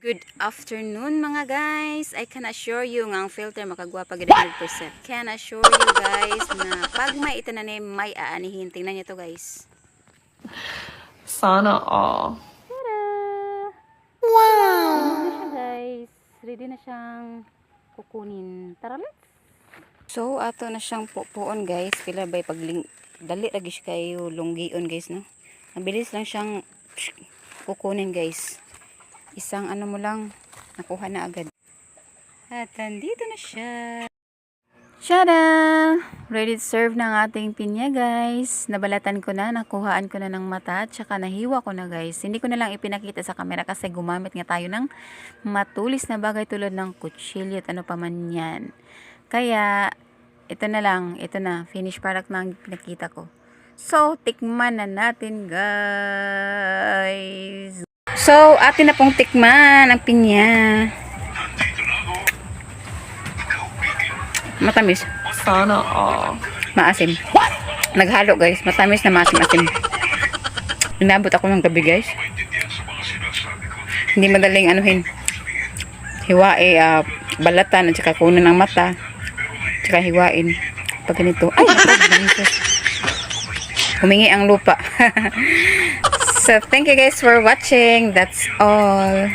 Good afternoon mga guys. I can assure you nga ang filter makagwapa gid 100%. Can assure you guys na pag may itananim may aanihin. Tingnan niyo to guys. Sana all. Tada! Wow! Ano na siya guys? Ready na siyang kukunin. Tara let's! So ato na siyang pupuon guys. Pila bay pagling dali lagi siya kayo lunggion guys no. Mabilis lang siyang kukunin guys. Isang ano mo lang, nakuha na agad. At nandito na siya. Tada! Ready to serve ng ating pinya guys. Nabalatan ko na, nakuhaan ko na ng mata, at saka nahiwa ko na guys. Hindi ko na lang ipinakita sa camera kasi gumamit nga tayo ng matulis na bagay tulad ng kutsilyo at ano pa man yan. Kaya, ito na lang, ito na, finished product na ang pinakita ko. So, tikman na natin guys. So, atin na pong tikman ang pinya. Matamis. Sana all. Maasim. Naghalo guys. Matamis na maasim-asim. Inabot ako ng gabi guys. Hindi madaling anuhin. Hiwae, balatan at saka kunan ng mata. Tsaka hiwain. Pag ganito. Ay! Humingi ang lupa. So, thank you guys for watching. That's all.